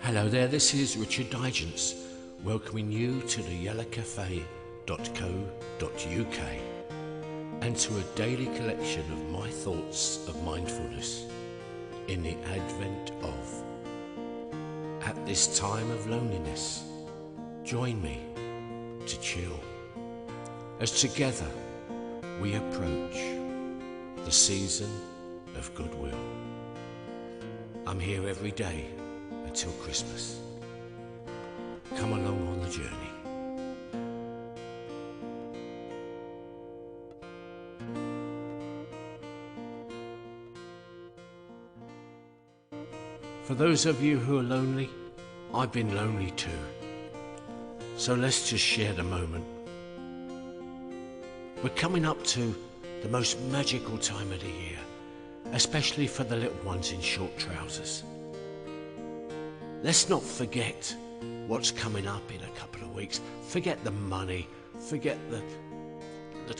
Hello there, this is Richard Digance, welcoming you to the yellowcafé.co.uk and to a daily collection of my thoughts of mindfulness in the advent of. At this time of loneliness, join me to chill as together we approach the season of goodwill. I'm here every day until Christmas. Come along on the journey. For those of you who are lonely, I've been lonely too. So let's just share the moment. We're coming up to the most magical time of the year, especially for the little ones in short trousers. Let's not forget what's coming up in a couple of weeks. Forget the money, forget the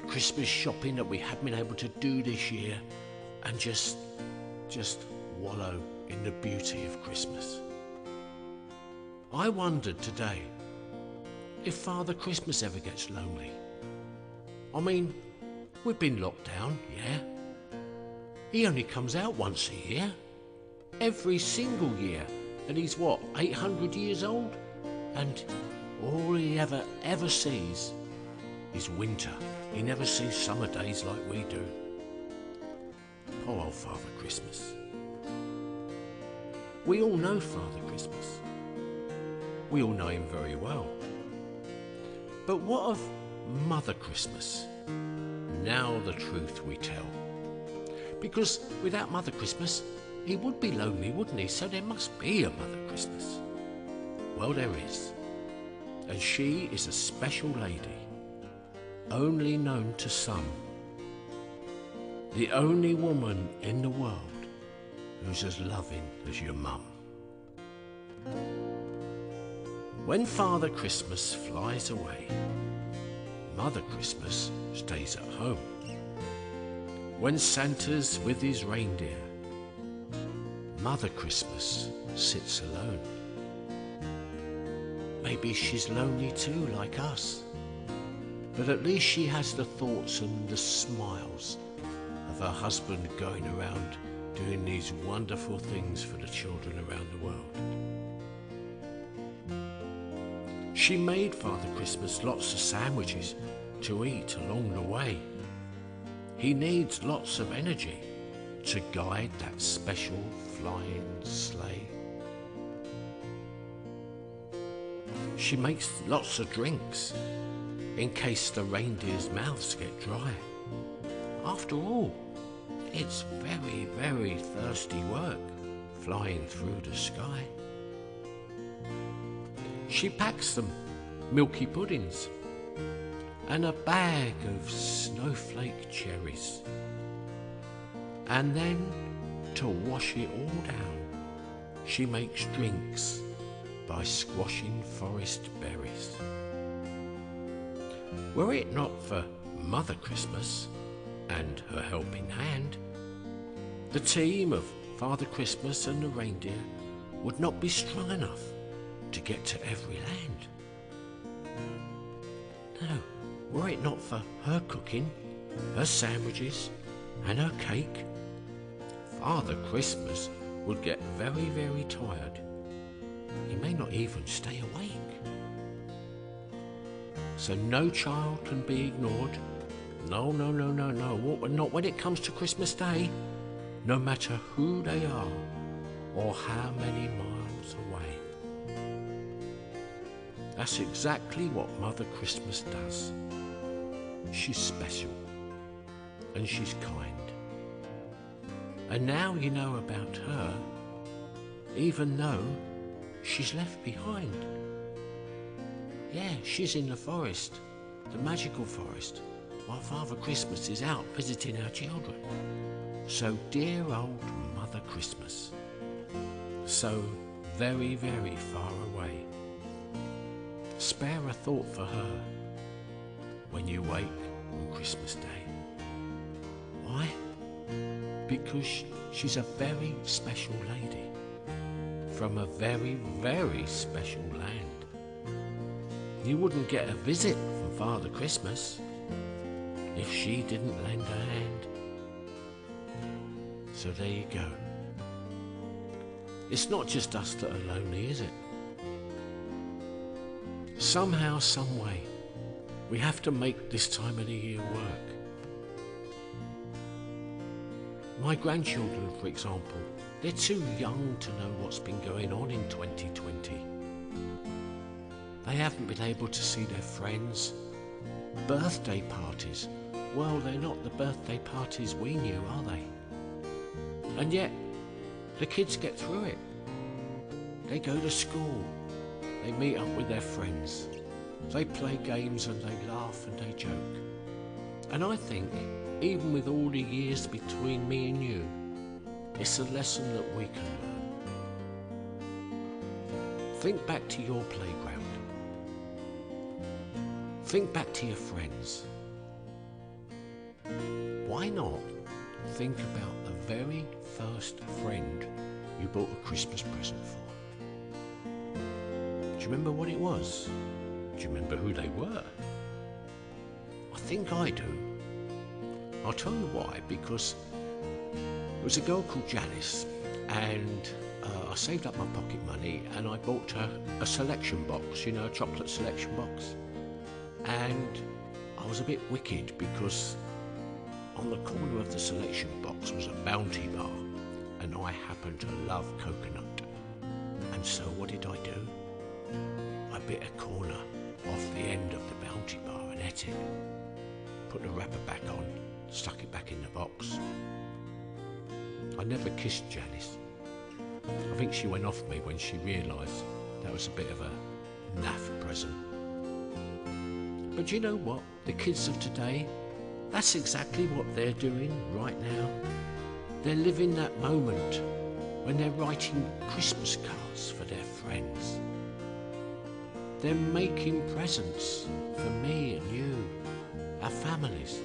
Christmas shopping that we haven't been able to do this year, and just wallow in the beauty of Christmas. I wondered today if Father Christmas ever gets lonely. I mean, we've been locked down, yeah. He only comes out once a year, every single year, and he's what, 800 years old? And all he ever sees is winter. He never sees summer days like we do. Poor old Father Christmas. We all know Father Christmas. We all know him very well. But what of Mother Christmas? Now the truth we tell. Because without Mother Christmas, he would be lonely, wouldn't he? So there must be a Mother Christmas. Well, there is. And she is a special lady, only known to some. The only woman in the world who's as loving as your mum. When Father Christmas flies away, Mother Christmas stays at home. When Santa's with his reindeer, Mother Christmas sits alone. Maybe she's lonely too, like us, but at least she has the thoughts and the smiles of her husband going around doing these wonderful things for the children around the world. She made Father Christmas lots of sandwiches to eat along the way. He needs lots of energy to guide that special flying sleigh. She makes lots of drinks in case the reindeer's mouths get dry. After all, it's very, very thirsty work flying through the sky. She packs them milky puddings and a bag of snowflake cherries. And then, to wash it all down, she makes drinks by squashing forest berries. Were it not for Mother Christmas and her helping hand, the team of Father Christmas and the reindeer would not be strong enough to get to every land. No, were it not for her cooking, her sandwiches and her cake, Father Christmas would get very, very tired. He may not even stay awake. So no child can be ignored. No, not when it comes to Christmas Day, no matter who they are or how many miles away. That's exactly what Mother Christmas does. She's special and she's kind. And now you know about her, even though she's left behind. Yeah, she's in the forest, the magical forest, while Father Christmas is out visiting our children. So dear old Mother Christmas, so very, very far away. Spare a thought for her when you wake on Christmas Day. Why? Because she's a very special lady, from a very, very special land. You wouldn't get a visit from Father Christmas if she didn't lend a hand. So there you go. It's not just us that are lonely, is it? Somehow, some way, we have to make this time of the year work. My grandchildren, for example, they're too young to know what's been going on in 2020. They haven't been able to see their friends. Birthday parties, well, they're not the birthday parties we knew, are they? And yet, the kids get through it. They go to school, they meet up with their friends, they play games and they laugh and they joke. And I think, even with all the years between me and you, it's a lesson that we can learn. Think back to your playground. Think back to your friends. Why not think about the very first friend you bought a Christmas present for? Do you remember what it was? Do you remember who they were? I think I do. I'll tell you why, because it was a girl called Janice, and I saved up my pocket money and I bought her a selection box, you know, a chocolate selection box. And I was a bit wicked because on the corner of the selection box was a Bounty bar, and I happen to love coconut. And so what did I do? I bit a corner off the end of the Bounty bar and ate it. Put the wrapper back on, stuck it back in the box. I never kissed Janice. I think she went off me when she realised that was a bit of a naff present. But you know what? The kids of today, that's exactly what they're doing right now. They're living that moment when they're writing Christmas cards for their friends. They're making presents for me and you, our families.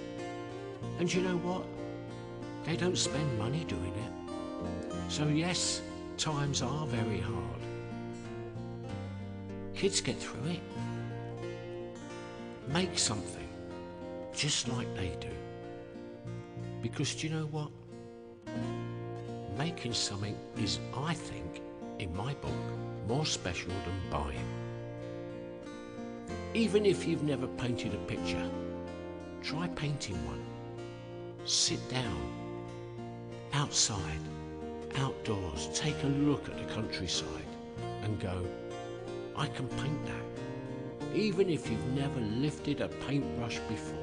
And you know what? They don't spend money doing it. So yes, times are very hard. Kids get through it. Make something just like they do. Because do you know what? Making something is, I think, in my book, more special than buying. Even if you've never painted a picture, try painting one. Sit down, outside, outdoors, take a look at the countryside and go, I can paint that. Even if you've never lifted a paintbrush before.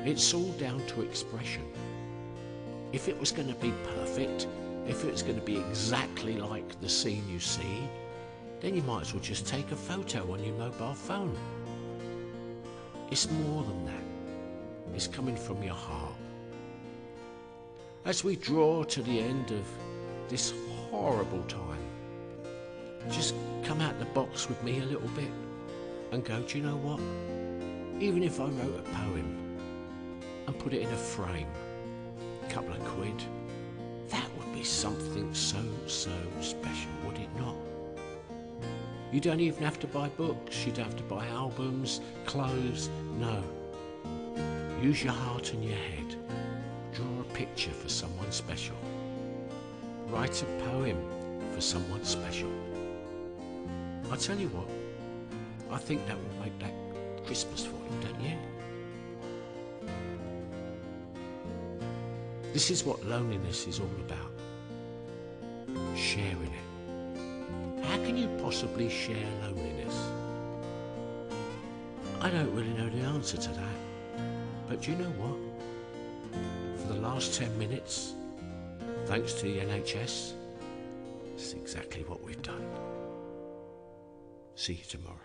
It's all down to expression. If it was going to be perfect, if it was going to be exactly like the scene you see, then you might as well just take a photo on your mobile phone. It's more than that. It's coming from your heart. As we draw to the end of this horrible time, just come out the box with me a little bit and go, do you know what? Even if I wrote a poem and put it in a frame, a couple of quid, that would be something so special, would it not? You don't even have to buy books, you don't have to buy albums, clothes, no. Use your heart and your head. Draw a picture for someone special. Write a poem for someone special. I tell you what, I think that will make that Christmas for you, don't you? This is what loneliness is all about. Sharing it. How can you possibly share loneliness? I don't really know the answer to that. But do you know what? For the last 10 minutes, thanks to the NHS, it's exactly what we've done. See you tomorrow.